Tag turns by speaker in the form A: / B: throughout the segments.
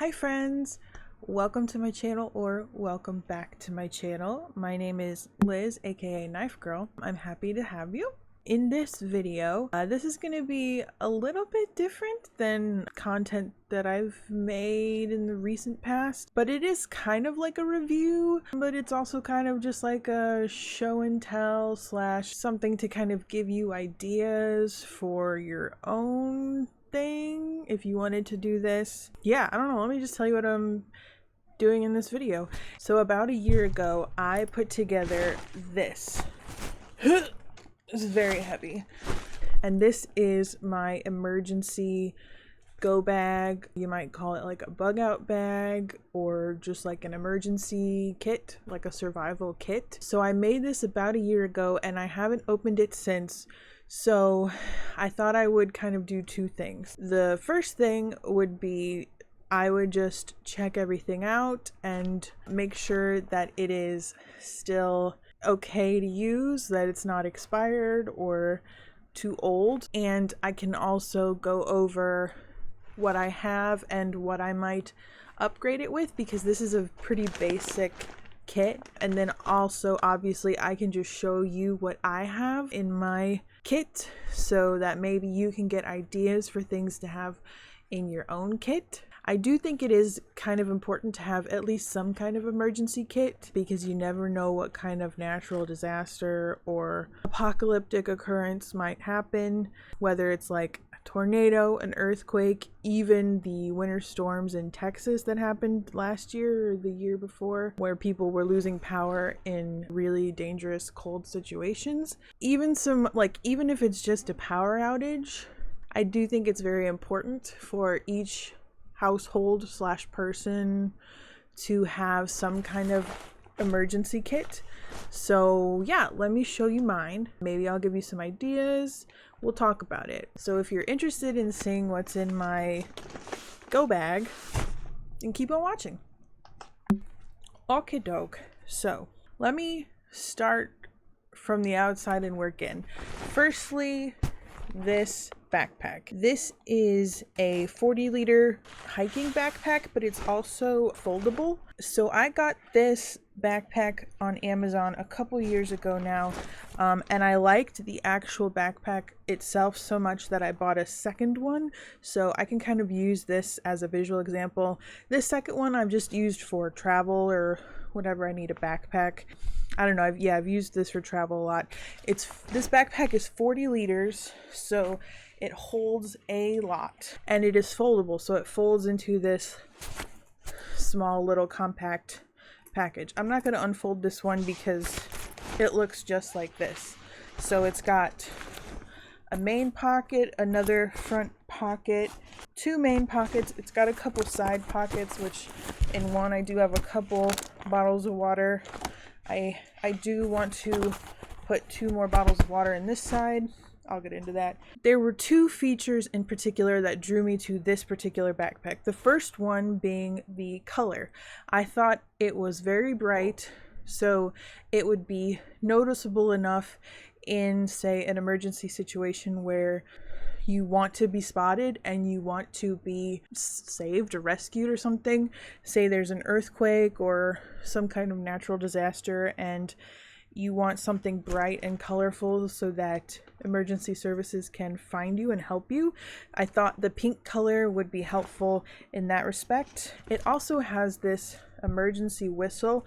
A: Hi friends, welcome to my channel or welcome back to my channel. My name is Liz, aka Knife Girl. I'm happy to have you. In this video, this is going to be a little bit different than content that I've made in the recent past, but it is kind of like a review, but it's also kind of just like a show and tell slash something to kind of give you ideas for your own thing if you wanted to do this. Yeah, I don't know, let me just tell you what I'm doing in this video. So about a year ago, I put together this. This is very heavy. And this is my emergency go bag. You might call it like a bug out bag or just like an emergency kit, like a survival kit. So I made this about a year ago and I haven't opened it since. So I thought I would kind of do two things. The first thing would be I would just check everything out and make sure that it is still okay to use, that it's not expired or too old. And I can also go over what I have and what I might upgrade it with, because this is a pretty basic kit. And then also obviously I can just show you what I have in my kit so that maybe you can get ideas for things to have in your own kit. I do think it is kind of important to have at least some kind of emergency kit, because you never know what kind of natural disaster or apocalyptic occurrence might happen, whether it's like a tornado, an earthquake, even the winter storms in Texas that happened last year or the year before, where people were losing power in really dangerous cold situations. Even if it's just a power outage, I do think it's very important for each household slash person to have some kind of emergency kit. So yeah, let me show you mine. Maybe I'll give you some ideas. We'll talk about it. So if you're interested in seeing what's in my go bag, then keep on watching. Okie doke. So let me start from the outside and work in. Firstly, this backpack. This is a 40-liter hiking backpack, but it's also foldable. So I got this backpack on Amazon a couple years ago now, and I liked the actual backpack itself so much that I bought a second one, so I can kind of use this as a visual example. This second one I've just used for travel or whatever I need a backpack. I don't know, I've used this for travel a lot. This backpack is 40 liters, so it holds a lot, and it is foldable, so it folds into this small little compact package. I'm not going to unfold this one because it looks just like this. So it's got a main pocket, another front pocket, two main pockets. It's got a couple side pockets, which in one I do have a couple bottles of water. I do want to put 2 more bottles of water in this side. I'll get into that. There were 2 features in particular that drew me to this particular backpack. The first one being the color. I thought it was very bright, so it would be noticeable enough in, say, an emergency situation where you want to be spotted and you want to be saved or rescued or something. Say there's an earthquake or some kind of natural disaster and you want something bright and colorful so that emergency services can find you and help you. I thought the pink color would be helpful in that respect. It also has this emergency whistle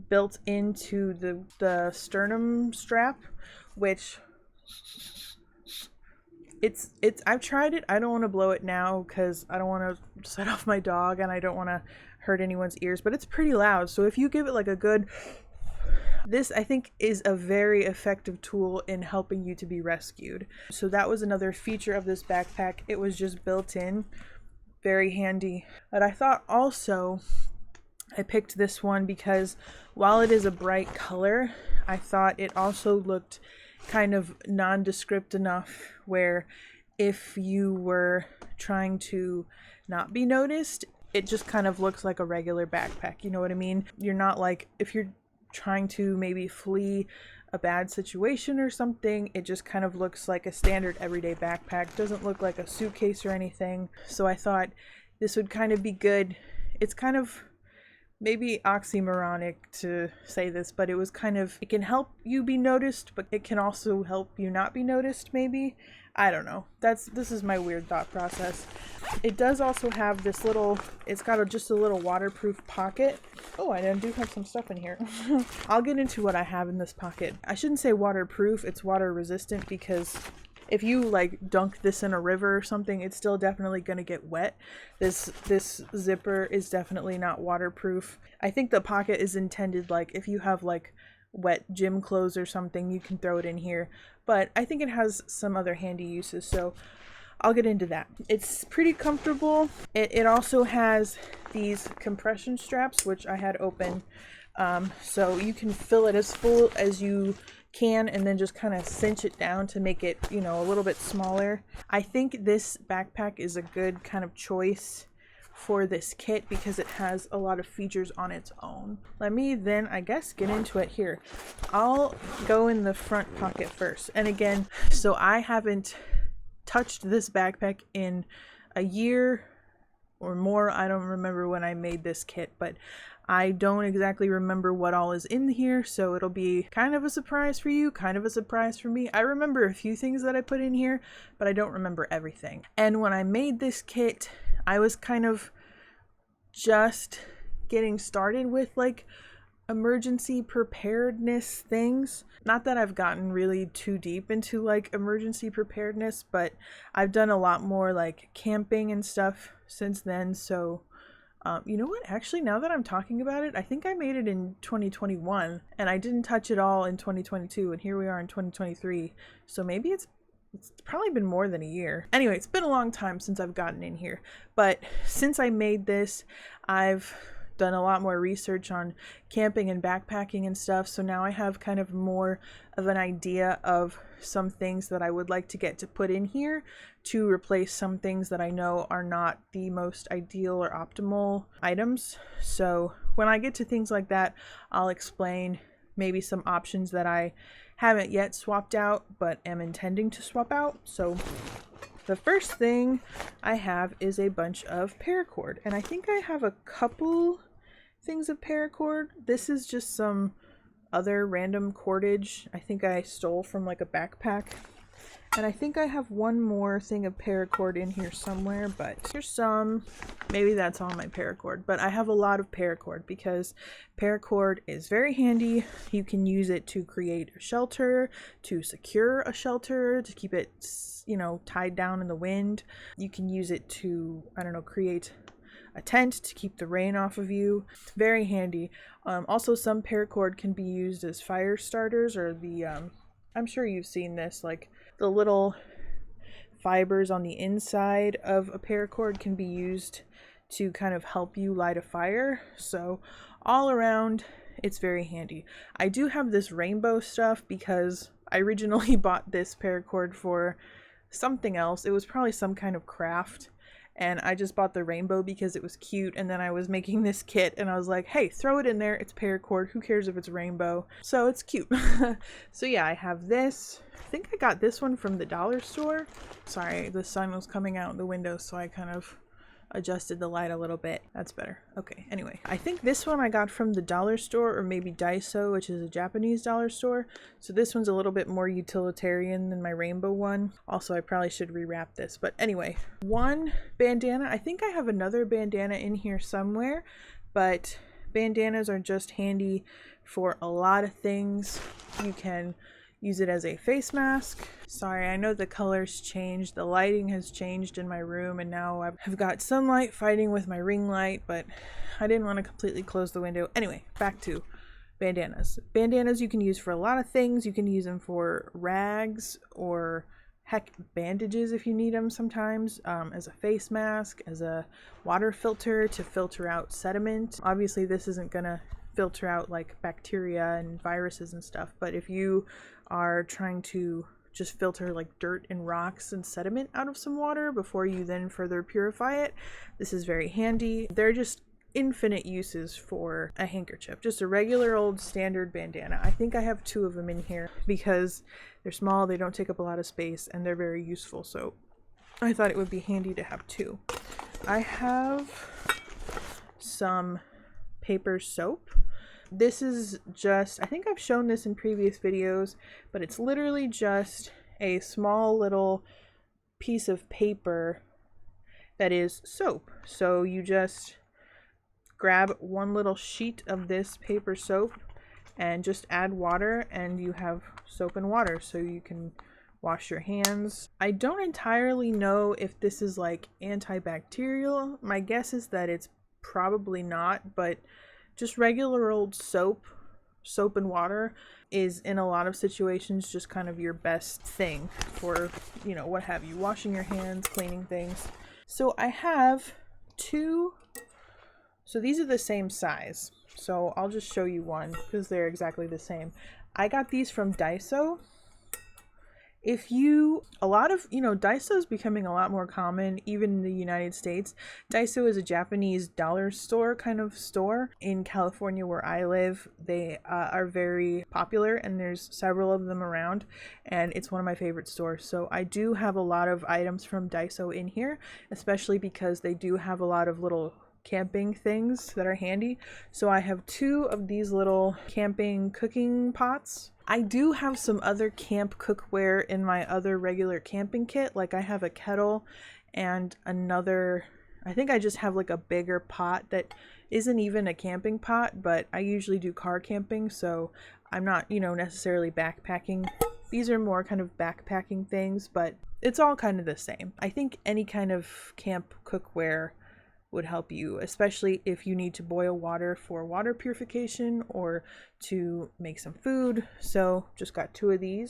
A: built into the sternum strap, which I've tried it. I don't want to blow it now because I don't want to set off my dog and I don't want to hurt anyone's ears, but it's pretty loud. So if you give it like a good, this I think is a very effective tool in helping you to be rescued. So that was another feature of this backpack. It was just built in, very handy. But I thought also I picked this one because while it is a bright color, I thought it also looked kind of nondescript enough where if you were trying to not be noticed, it just kind of looks like a regular backpack. You know what I mean? You're not like, if you're trying to maybe flee a bad situation or something, it just kind of looks like a standard everyday backpack. Doesn't look like a suitcase or anything. So I thought this would kind of be good. It's kind of maybe oxymoronic to say this, but it can help you be noticed, but it can also help you not be noticed, maybe. I don't know. This is my weird thought process. It does also have this little, it's got just a little waterproof pocket. Oh, I do have some stuff in here. I'll get into what I have in this pocket. I shouldn't say waterproof, it's water resistant, because if you like dunk this in a river or something, it's still definitely going to get wet. This zipper is definitely not waterproof. I think the pocket is intended like if you have like wet gym clothes or something, you can throw it in here. But I think it has some other handy uses, so I'll get into that. It's pretty comfortable. It also has these compression straps, which I had open. So you can fill it as full as you can and then just kind of cinch it down to make it, you know, a little bit smaller. I think this backpack is a good kind of choice for this kit because it has a lot of features on its own. Let me then, I guess, get into it here. I'll go in the front pocket first. And again, so I haven't touched this backpack in a year or more. I don't remember when I made this kit, but I don't exactly remember what all is in here, so it'll be kind of a surprise for you, kind of a surprise for me. I remember a few things that I put in here, but I don't remember everything. And when I made this kit, I was kind of just getting started with like emergency preparedness things. Not that I've gotten really too deep into like emergency preparedness, but I've done a lot more like camping and stuff since then, so you know what, actually now that I'm talking about it, I think I made it in 2021 and I didn't touch it all in 2022, and here we are in 2023, so maybe it's probably been more than a year. Anyway, it's been a long time since I've gotten in here, but since I made this, I've done a lot more research on camping and backpacking and stuff, so now I have kind of more of an idea of some things that I would like to get to put in here to replace some things that I know are not the most ideal or optimal items. So when I get to things like that, I'll explain maybe some options that I haven't yet swapped out but am intending to swap out. So the first thing I have is a bunch of paracord, and I think I have a couple things of paracord. This is just some other random cordage I think I stole from like a backpack, and I think I have one more thing of paracord in here somewhere, but here's some. Maybe that's all my paracord, but I have a lot of paracord because paracord is very handy. You can use it to create a shelter, to secure a shelter, to keep it, you know, tied down in the wind. You can use it to, I don't know, create a tent to keep the rain off of you. It's very handy. Also, some paracord can be used as fire starters, or the I'm sure you've seen this, like the little fibers on the inside of a paracord can be used to kind of help you light a fire. So all around, it's very handy. I do have this rainbow stuff because I originally bought this paracord for something else. It was probably some kind of craft, and I just bought the rainbow because it was cute, and then I was making this kit and I was like, hey, throw it in there, it's paracord, who cares if it's rainbow, so it's cute. So yeah, I have this. I think I got this one from the dollar store. Sorry, the sun was coming out the window, so I kind of adjusted the light a little bit. That's better. Okay, anyway, I think this one I got from the dollar store, or maybe Daiso, which is a Japanese dollar store. So this one's a little bit more utilitarian than my rainbow one. Also, I probably should rewrap this, but anyway, one bandana. I think I have another bandana in here somewhere, but bandanas are just handy for a lot of things. You can use it as a face mask. Sorry, I know the colors changed. The lighting has changed in my room, and now I've got sunlight fighting with my ring light, but I didn't want to completely close the window. Anyway, back to bandanas. Bandanas you can use for a lot of things. You can use them for rags, or heck, bandages if you need them sometimes, as a face mask, as a water filter to filter out sediment. Obviously, this isn't gonna filter out like bacteria and viruses and stuff, but if you are trying to just filter like dirt and rocks and sediment out of some water before you then further purify it, this is very handy. They're just infinite uses for a handkerchief, just a regular old standard bandana. I think I have two of them in here because they're small, they don't take up a lot of space, and they're very useful. So I thought it would be handy to have two. I have some paper soap. This is just, I think I've shown this in previous videos, but it's literally just a small little piece of paper that is soap. So you just grab one little sheet of this paper soap and just add water, and you have soap and water, so you can wash your hands. I don't entirely know if this is like antibacterial. My guess is that it's probably not, but just regular old soap and water is in a lot of situations just kind of your best thing for, you know, what have you, washing your hands, cleaning things. So I have two, so these are the same size. So I'll just show you one because they're exactly the same. I got these from Daiso. Daiso is becoming a lot more common even in the United States. Daiso is a Japanese dollar store kind of store. In California where I live, they are very popular, and there's several of them around, and it's one of my favorite stores. So I do have a lot of items from Daiso in here, especially because they do have a lot of little camping things that are handy. So I have two of these little camping cooking pots. I do have some other camp cookware in my other regular camping kit. Like I have a kettle and another, I think I just have like a bigger pot that isn't even a camping pot, but I usually do car camping, so I'm not, necessarily backpacking. These are more kind of backpacking things, but it's all kind of the same. I think any kind of camp cookware would help you, especially if you need to boil water for water purification or to make some food. So just got two of these,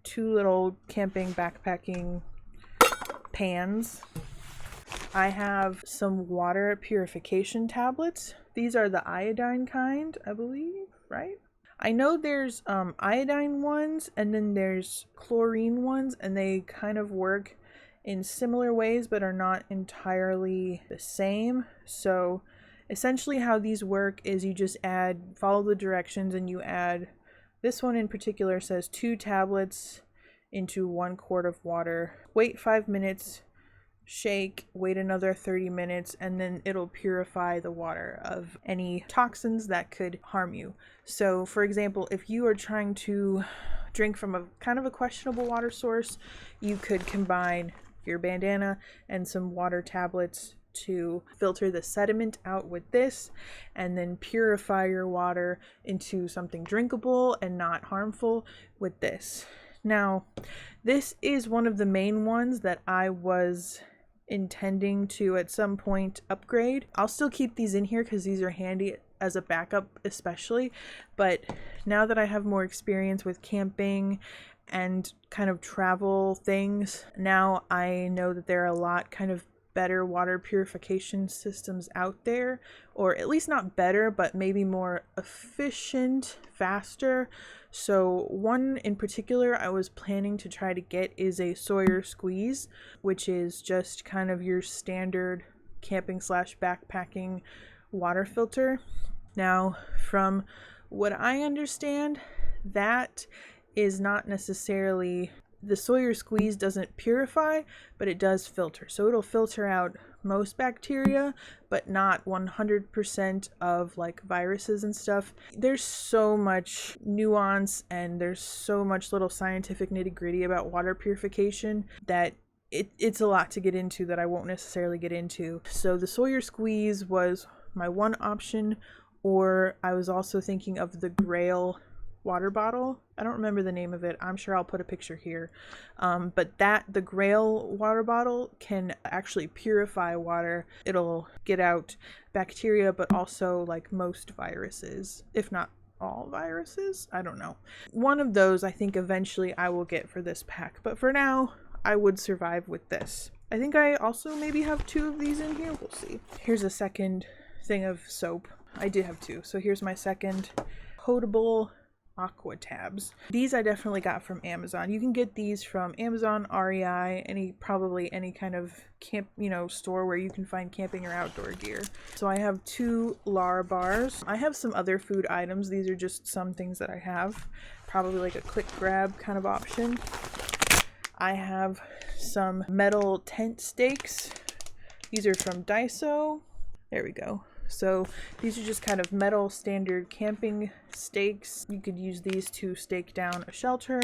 A: two little camping backpacking pans. I have some water purification tablets. These are the iodine kind, I believe, right? I know there's iodine ones and then there's chlorine ones, and they kind of work in similar ways but are not entirely the same. So essentially how these work is you just follow the directions, and you add, this one in particular says 2 tablets into 1 quart of water, wait 5 minutes, shake, wait another 30 minutes, and then it'll purify the water of any toxins that could harm you. So for example, if you are trying to drink from a kind of a questionable water source, you could combine your bandana and some water tablets to filter the sediment out with this, and then purify your water into something drinkable and not harmful with this. Now, this is one of the main ones that I was intending to at some point upgrade. I'll still keep these in here because these are handy as a backup especially, but now that I have more experience with camping and kind of travel things, now I know that there are a lot kind of better water purification systems out there, or at least not better, but maybe more efficient, faster. So one in particular I was planning to try to get is a Sawyer squeeze, which is just kind of your standard camping / backpacking water filter. Now, from what I understand, that is not necessarily, the Sawyer squeeze doesn't purify, but it does filter. So it'll filter out most bacteria, but not 100% of like viruses and stuff. There's so much nuance and there's so much little scientific nitty-gritty about water purification that it's a lot to get into that I won't necessarily get into. So the Sawyer squeeze was my one option, or I was also thinking of the Grail water bottle. I don't remember the name of it. I'm sure I'll put a picture here. But the Grail water bottle can actually purify water. It'll get out bacteria, but also like most viruses, if not all viruses. I don't know. One of those I think eventually I will get for this pack, but for now I would survive with this. I think I also maybe have 2 of these in here. We'll see. Here's a second thing of soap. I did have 2. So here's my second potable aqua tabs. These I definitely got from Amazon. You can get these from Amazon, REI, probably any kind of camp, store where you can find camping or outdoor gear. So I have 2 Lara bars. I have some other food items. These are just some things that I have. Probably like a quick grab kind of option. I have some metal tent stakes. These are from Daiso. There we go. So these are just kind of metal standard camping stakes. You could use these to stake down a shelter.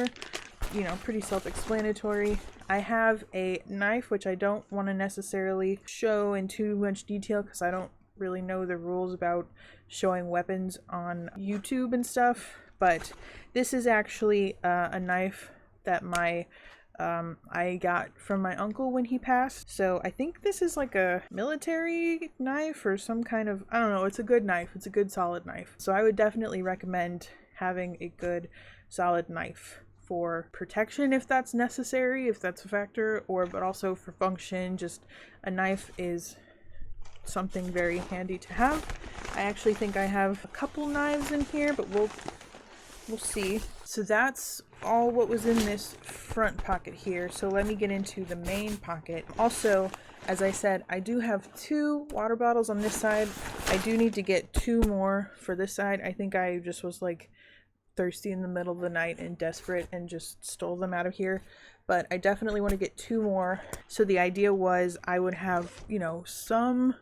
A: You know, pretty self-explanatory. I have a knife, which I don't want to necessarily show in too much detail because I don't really know the rules about showing weapons on YouTube and stuff. But this is actually a knife that I got from my uncle when he passed. So I think this is like a military knife or some kind of, I don't know, it's a good knife. It's a good solid knife. So I would definitely recommend having a good solid knife for protection if that's necessary, if that's a factor, but also for function. Just a knife is something very handy to have. I actually think I have a couple knives in here, but we'll see. So that's all what was in this front pocket here. So let me get into the main pocket. Also, as I said, I do have 2 water bottles on this side. I do need to get 2 more for this side. I think I just was like thirsty in the middle of the night and desperate and just stole them out of here. But I definitely want to get 2 more. So the idea was I would have, you know, some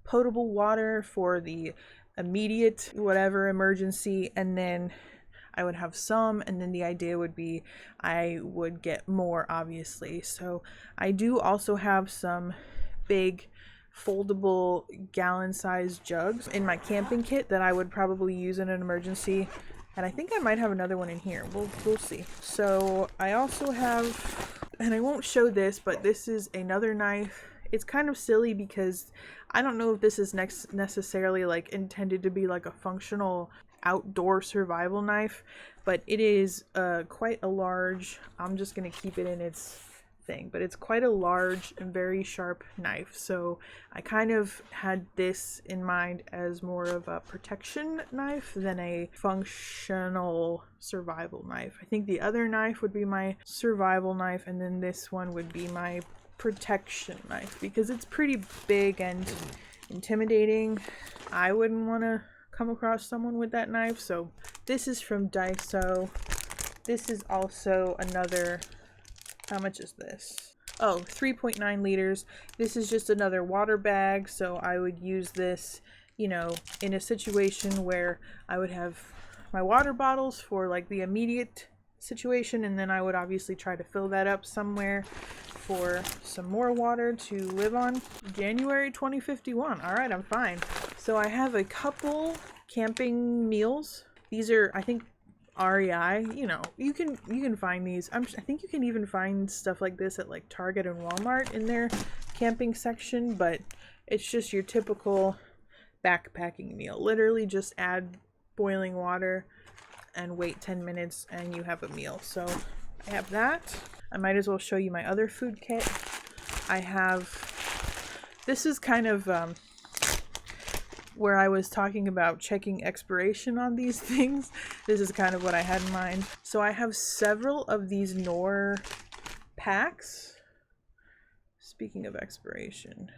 A: potable water for the immediate whatever emergency, and then I would have some, and then the idea would be I would get more, obviously. So I do also have some big foldable gallon-sized jugs in my camping kit that I would probably use in an emergency. And I think I might have another one in here. We'll see. So I also have, and I won't show this, but this is another knife. It's kind of silly because I don't know if this is necessarily like intended to be like a functional outdoor survival knife, but it is quite a large, I'm just gonna keep it in its thing, but it's quite a large and very sharp knife. So I kind of had this in mind as more of a protection knife than a functional survival knife. I think the other knife would be my survival knife, and then this one would be my protection knife because it's pretty big and intimidating. I wouldn't want to come across someone with that knife. So this is from Daiso. This is also another, how much is this? Oh, 3.9 liters. This is just another water bag. So I would use this, you know, in a situation where I would have my water bottles for like the immediate situation, and then I would obviously try to fill that up somewhere for some more water to live on. January 2051. All right, I'm fine. So I have a couple camping meals. These are, I think, REI. You know, you can find these. I think you can even find stuff like this at like Target and Walmart in their camping section, but it's just your typical backpacking meal. Literally just add boiling water and wait 10 minutes and you have a meal. So I have that. I might as well show you my other food kit. I have, this is kind of where I was talking about checking expiration on these things. This is kind of what I had in mind. So I have several of these Knorr packs. Speaking of expiration,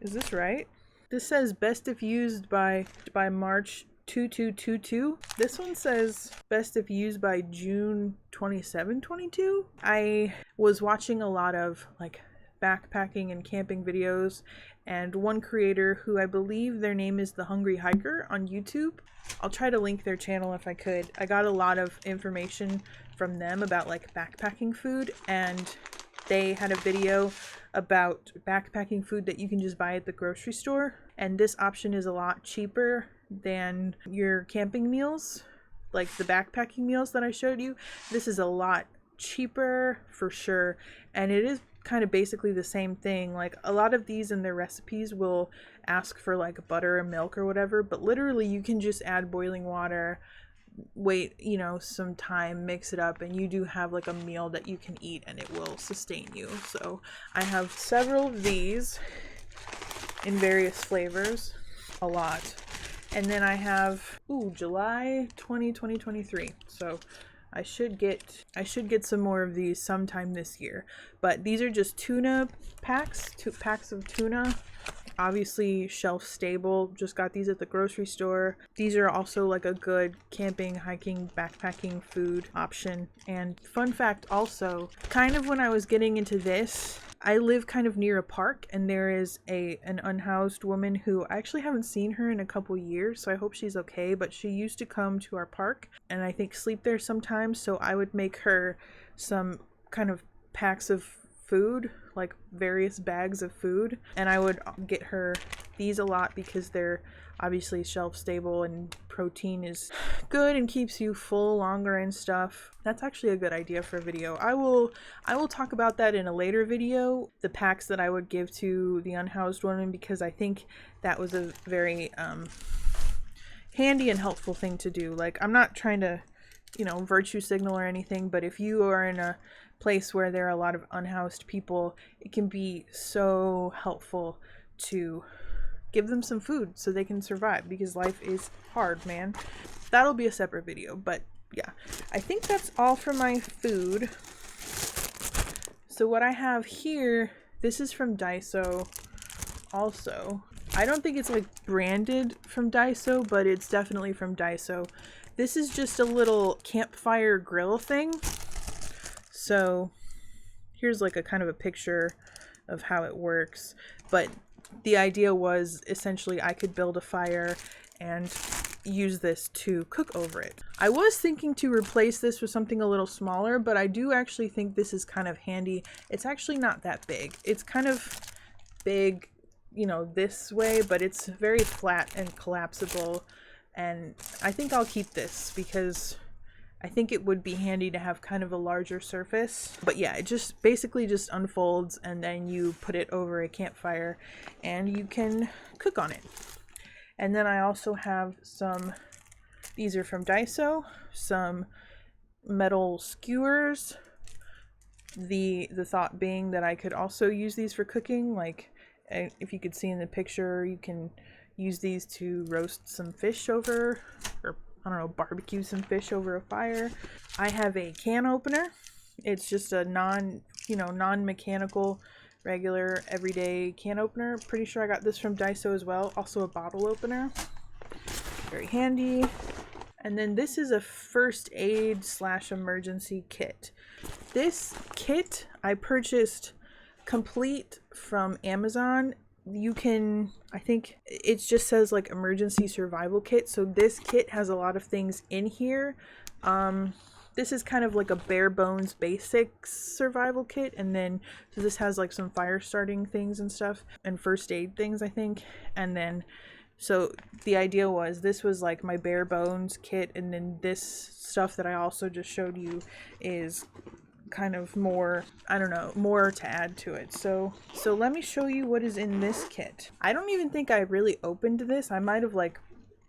A: is this right? This says best if used by March 2222. This one says best if used by June 2722. I was watching a lot of like backpacking and camping videos, and one creator who I believe their name is The Hungry Hiker on YouTube. I'll try to link their channel if I could. I got a lot of information from them about like backpacking food, and they had a video about backpacking food that you can just buy at the grocery store, and this option is a lot cheaper than your camping meals, like the backpacking meals that I showed you. This is a lot cheaper for sure, and it is kind of basically the same thing. Like a lot of these in their recipes will ask for like butter or milk or whatever, but literally you can just add boiling water, wait, you know, some time, mix it up, and you do have like a meal that you can eat and it will sustain you. So I have several of these in various flavors, a lot. And then I have, July 2023. So I should get some more of these sometime this year. But these are just tuna packs, 2 packs of tuna. obviously shelf stable, just got these at the grocery store. These are also like a good camping, hiking, backpacking food option. And fun fact also, kind of when I was getting into this, I live kind of near a park, and there is an unhoused woman who I actually haven't seen her in a couple years, so I hope she's okay, but she used to come to our park and I think sleep there sometimes, so I would make her some kind of packs of food, like various bags of food, and I would get her these a lot because they're obviously shelf stable and protein is good and keeps you full longer and stuff. That's actually a good idea for a video. I will talk about that in a later video, the packs that I would give to the unhoused woman, because I think that was a very handy and helpful thing to do. Like, I'm not trying to, you know, virtue signal or anything, but if you are in a place where there are a lot of unhoused people, it can be so helpful to give them some food so they can survive, because life is hard, man. That'll be a separate video, but yeah, I think that's all for my food. So what I have here, this is from Daiso also. I don't think it's like branded from Daiso, but it's definitely from Daiso. This is just a little campfire grill thing. So here's like a kind of a picture of how it works, but the idea was essentially I could build a fire and use this to cook over it. I was thinking to replace this with something a little smaller, but I do actually think this is kind of handy. It's actually not that big. It's kind of big, you know, this way, but it's very flat and collapsible, and I think I'll keep this because I think it would be handy to have kind of a larger surface. But yeah, it just basically just unfolds and then you put it over a campfire and you can cook on it. And then I also have some, these are from Daiso, some metal skewers. The thought being that I could also use these for cooking. Like, if you could see in the picture, you can use these to roast some fish over, or I don't know, barbecue some fish over a fire. I have a can opener. It's just a non-mechanical, regular, everyday can opener. Pretty sure I got this from Daiso as well. Also a bottle opener. Very handy. And then this is a first aid / emergency kit. This kit I purchased complete from Amazon. You can, I think it just says like emergency survival kit. So this kit has a lot of things in here. This is kind of like a bare bones basic survival kit. And then, so this has like some fire starting things and stuff and first aid things, I think. And then, so the idea was this was like my bare bones kit. And then this stuff that I also just showed you is kind of more, I don't know, more to add to it. So let me show you what is in this kit. I don't even think I really opened this. I might have like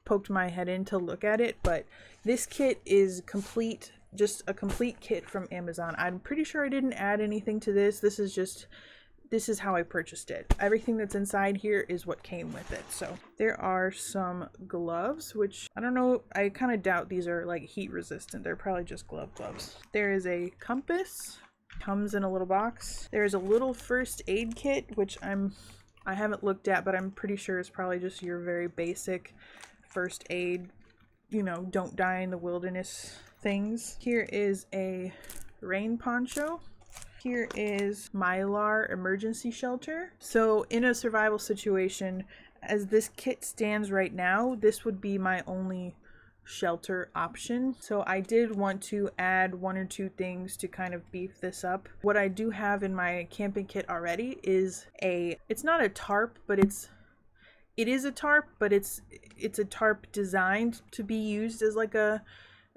A: poked my head in to look at it, but this kit is complete, just a complete kit from Amazon. I'm pretty sure I didn't add anything to this. This is how I purchased it. Everything that's inside here is what came with it. So there are some gloves, which I don't know, I kind of doubt these are like heat resistant. They're probably just gloves. There is a compass, comes in a little box. There's a little first aid kit, which I haven't looked at, but I'm pretty sure it's probably just your very basic first aid, you know, don't die in the wilderness things. Here is a rain poncho. Here is Mylar emergency shelter. So in a survival situation, as this kit stands right now, this would be my only shelter option. So I did want to add 1 or 2 things to kind of beef this up. What I do have in my camping kit already is it's not a tarp, but it is a tarp, but it's a tarp designed to be used as like a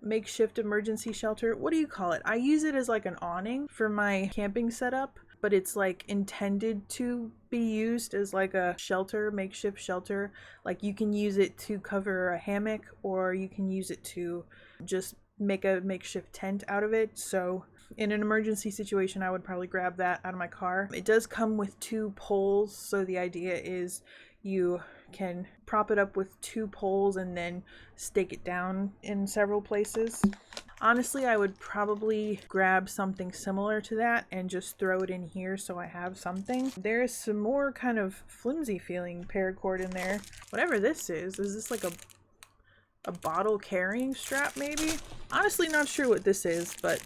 A: makeshift emergency shelter. What do you call it? I use it as like an awning for my camping setup, but it's like intended to be used as like a shelter, makeshift shelter. Like you can use it to cover a hammock, or you can use it to just make a makeshift tent out of it. So in an emergency situation, I would probably grab that out of my car. It does come with 2 poles, so the idea is you can prop it up with 2 poles and then stake it down in several places. Honestly, I would probably grab something similar to that and just throw it in here so I have something. There is some more kind of flimsy feeling paracord in there. Whatever this is this like a bottle carrying strap maybe? Honestly not sure what this is, but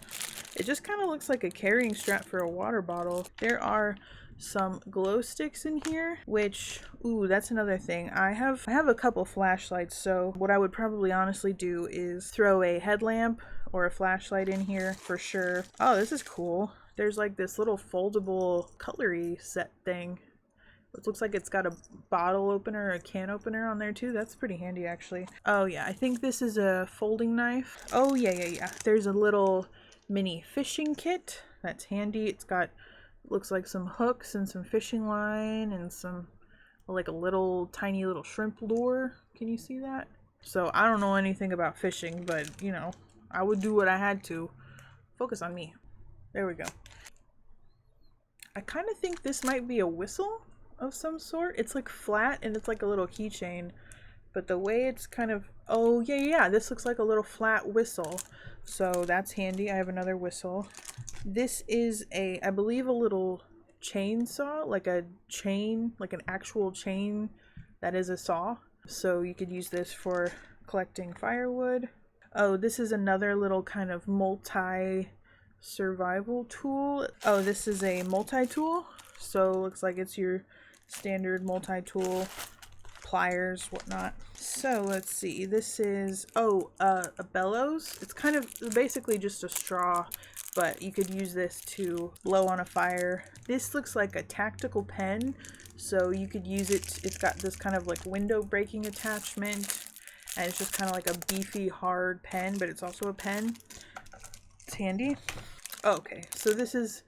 A: it just kind of looks like a carrying strap for a water bottle. There are some glow sticks in here, which, ooh, that's another thing. I have a couple flashlights, so what I would probably honestly do is throw a headlamp or a flashlight in here for sure. Oh, this is cool. There's like this little foldable cutlery set thing. It looks like it's got a bottle opener or a can opener on there too. That's pretty handy actually. Oh yeah, I think this is a folding knife. Oh yeah. There's a little mini fishing kit. That's handy. It's got, looks like some hooks and some fishing line and some, like a little tiny little shrimp lure. Can you see that? So I don't know anything about fishing, but you know, I would do what I had to. Focus on me. There we go. I kind of think this might be a whistle of some sort. It's like flat and it's like a little keychain, but the way it's kind of, oh yeah, this looks like a little flat whistle. So that's handy. I have another whistle. This is a, I believe, a little chainsaw, like a chain, like an actual chain that is a saw. So you could use this for collecting firewood. Oh, this is another little kind of multi-survival tool. Oh, this is a multi-tool. So it looks like it's your standard multi-tool, pliers, whatnot. So let's see, this is, oh, a bellows. It's kind of basically just a straw, but you could use this to blow on a fire. This looks like a tactical pen, so you could use it. It's got this kind of like window breaking attachment, and it's just kind of like a beefy hard pen, but it's also a pen. It's handy. Okay, so this is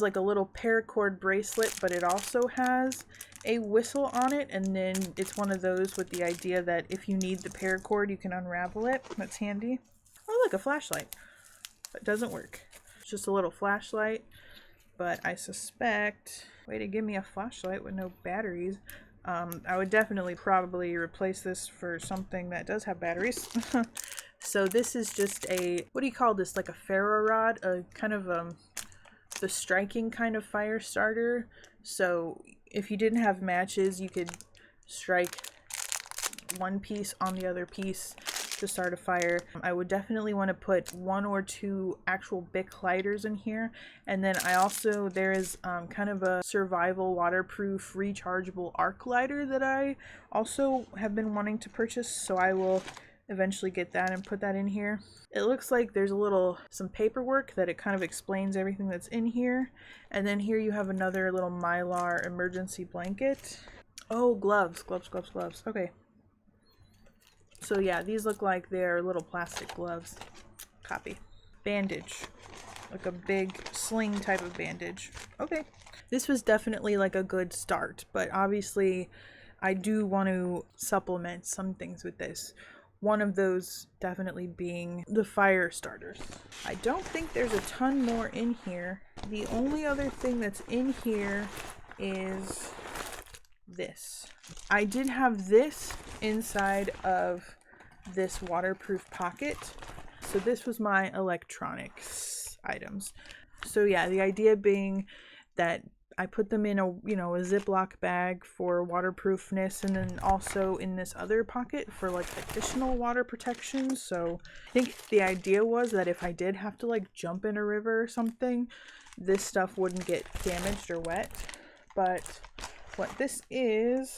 A: like a little paracord bracelet, but it also has a whistle on it, and then it's one of those with the idea that if you need the paracord, you can unravel it. That's handy. Oh, look, a flashlight. But doesn't work. It's just a little flashlight, but I suspect, way to give me a flashlight with no batteries. I would definitely probably replace this for something that does have batteries. So this is just a, what do you call this? Like a ferro rod, a kind of the striking kind of fire starter. So if you didn't have matches, you could strike one piece on the other piece to start a fire. I would definitely want to put 1 or 2 actual Bic lighters in here, and then I also, there is kind of a survival waterproof rechargeable arc lighter that I also have been wanting to purchase, so I will eventually get that and put that in here. It looks like there's some paperwork that it kind of explains everything that's in here, and then here you have another little Mylar emergency blanket. Oh, gloves. Okay. So yeah, these look like they're little plastic gloves. Copy. Bandage. Like a big sling type of bandage. Okay. This was definitely like a good start, but obviously I do want to supplement some things with this. One of those definitely being the fire starters. I don't think there's a ton more in here. The only other thing that's in here is this. I did have this inside of this waterproof pocket. So this was my electronics items. So yeah, the idea being that I put them in a Ziploc bag for waterproofness, and then also in this other pocket for like additional water protection. So I think the idea was that if I did have to like jump in a river or something, this stuff wouldn't get damaged or wet. But what this is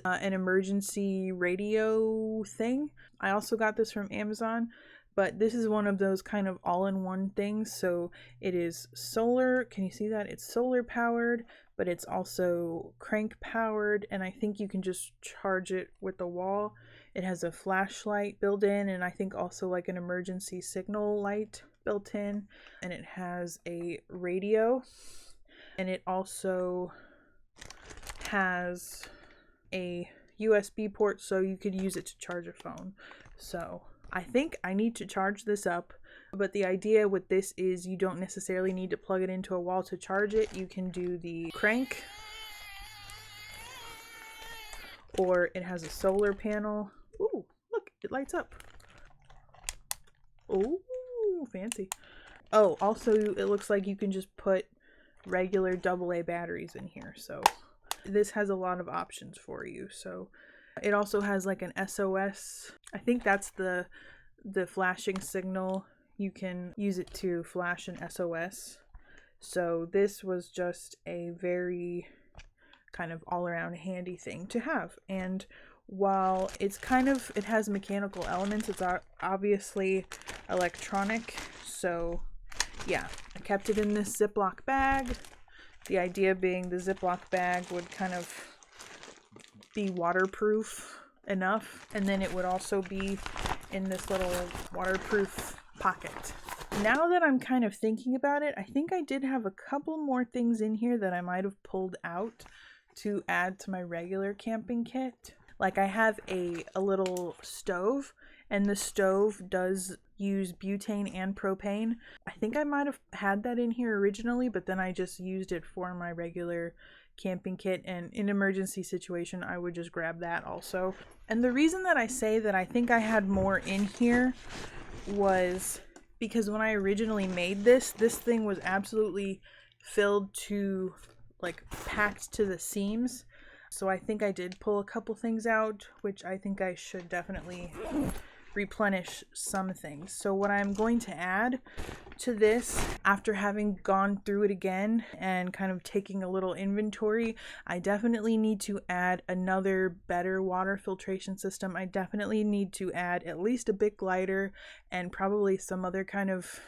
A: an emergency radio thing. I also got this from Amazon, but this is one of those kind of all-in-one things. So it is solar, can you see that? It's solar powered, but it's also crank powered, and I think you can just charge it with the wall. It has a flashlight built in, and I think also like an emergency signal light built in, and it has a radio, and it also has a USB port, so you could use it to charge a phone. So I think I need to charge this up, but the idea with this is you don't necessarily need to plug it into a wall to charge it. You can do the crank or it has a solar panel. Ooh, look, it lights up. Ooh, fancy. Oh, also it looks like you can just put regular AA batteries in here. So this has a lot of options for you. So it also has like an SOS. I think that's the flashing signal. You can use it to flash an SOS. So this was just a very kind of all around handy thing to have. And while it's it has mechanical elements, it's obviously electronic. So yeah, I kept it in this Ziploc bag. The idea being the Ziploc bag would kind of be waterproof enough, and then it would also be in this little waterproof pocket. Now that I'm kind of thinking about it, I think I did have a couple more things in here that I might have pulled out to add to my regular camping kit. Like I have a little stove, and the stove does use butane and propane. I think I might have had that in here originally, but then I just used it for my regular camping kit, and in emergency situation I would just grab that also. And the reason that I say that I think I had more in here was because when I originally made this thing was absolutely filled to, like, packed to the seams. So I think I did pull a couple things out, which I think I should definitely replenish some things. So what I'm going to add to this, after having gone through it again and kind of taking a little inventory, I definitely need to add another better water filtration system. I definitely need to add at least a Bic lighter and probably some other kind of,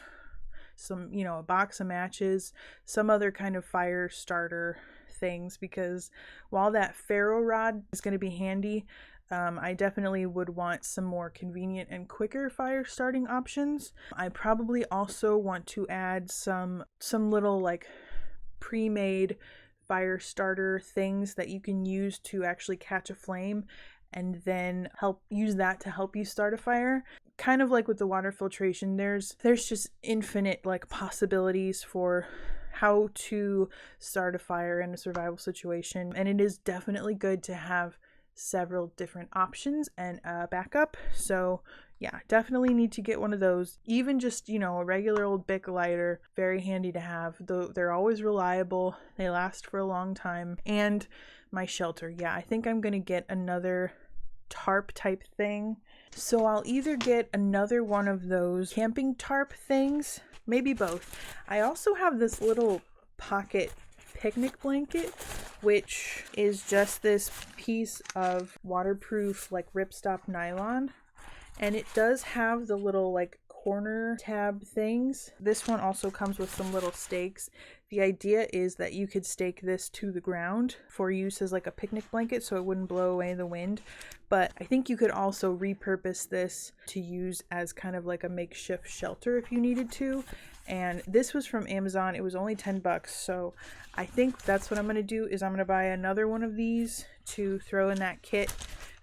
A: a box of matches, some other kind of fire starter things, because while that ferro rod is going to be handy, I definitely would want some more convenient and quicker fire starting options. I probably also want to add some little like pre-made fire starter things that you can use to actually catch a flame and then use that to help you start a fire. Kind of like with the water filtration, there's just infinite like possibilities for how to start a fire in a survival situation, and it is definitely good to have several different options and a backup. So yeah, definitely need to get one of those. Even just, a regular old Bic lighter, very handy to have. They're always reliable, they last for a long time. And my shelter, yeah, I think I'm gonna get another tarp type thing. So I'll either get another one of those camping tarp things, maybe both. I also have this little pocket picnic blanket, which is just this piece of waterproof like ripstop nylon, and it does have the little like corner tab things. This one also comes with some little stakes. The idea is that you could stake this to the ground for use as like a picnic blanket so it wouldn't blow away the wind, but I think you could also repurpose this to use as kind of like a makeshift shelter if you needed to. And this was from Amazon. It was only 10 bucks. So I think that's what I'm going to do, is I'm going to buy another one of these to throw in that kit,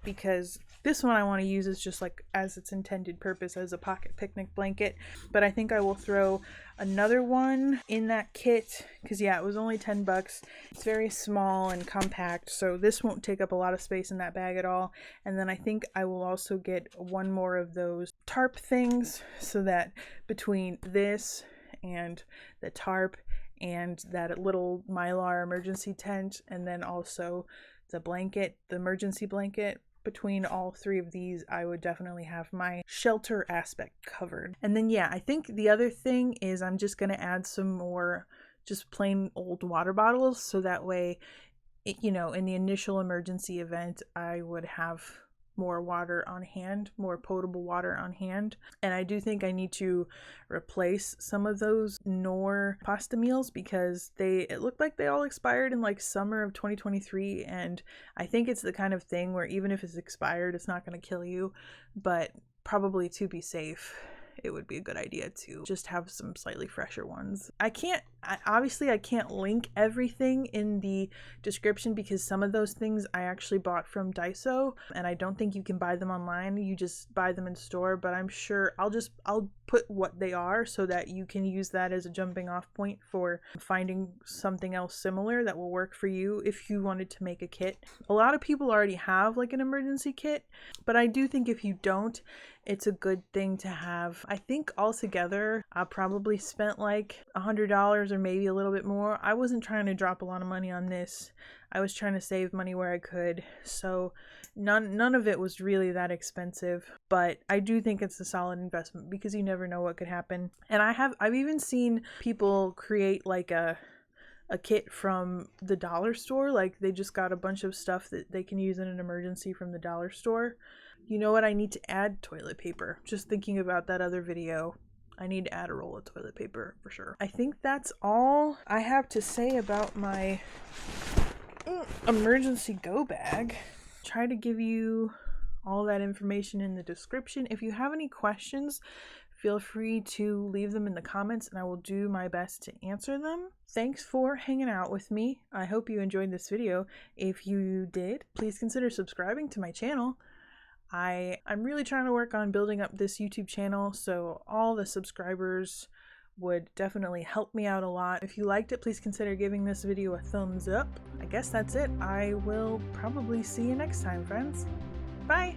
A: because this one I want to use is just like as its intended purpose as a pocket picnic blanket. But I think I will throw another one in that kit because yeah, it was only 10 bucks. It's very small and compact, so this won't take up a lot of space in that bag at all. And then I think I will also get one more of those tarp things, so that between this and the tarp and that little Mylar emergency tent, and then also the blanket, the emergency blanket, between all three of these, I would definitely have my shelter aspect covered. And then yeah, I think the other thing is I'm just going to add some more just plain old water bottles, so that way, in the initial emergency event, I would have more water on hand, more potable water on hand. And I do think I need to replace some of those Knorr pasta meals, because it looked like they all expired in like summer of 2023, and I think it's the kind of thing where even if it's expired, it's not going to kill you, but probably to be safe, it would be a good idea to just have some slightly fresher ones. I can't link everything in the description, because some of those things I actually bought from Daiso, and I don't think you can buy them online. You just buy them in store, but I'm sure I'll put what they are so that you can use that as a jumping off point for finding something else similar that will work for you if you wanted to make a kit. A lot of people already have like an emergency kit, but I do think if you don't, it's a good thing to have. I think altogether I probably spent like $100 or maybe a little bit more. I wasn't trying to drop a lot of money on this. I was trying to save money where I could, so none of it was really that expensive, but I do think it's a solid investment because you never know what could happen. And I've even seen people create like a kit from the dollar store, like they just got a bunch of stuff that they can use in an emergency from the dollar store. You know what? I need to add toilet paper. Just thinking about that other video, I need to add a roll of toilet paper for sure. I think that's all I have to say about my emergency go bag. Try to give you all that information in the description. If you have any questions, feel free to leave them in the comments and I will do my best to answer them. Thanks for hanging out with me. I hope you enjoyed this video. If you did, please consider subscribing to my channel. I'm really trying to work on building up this YouTube channel, so all the subscribers would definitely help me out a lot. If you liked it, please consider giving this video a thumbs up. I guess that's it. I will probably see you next time, friends. Bye!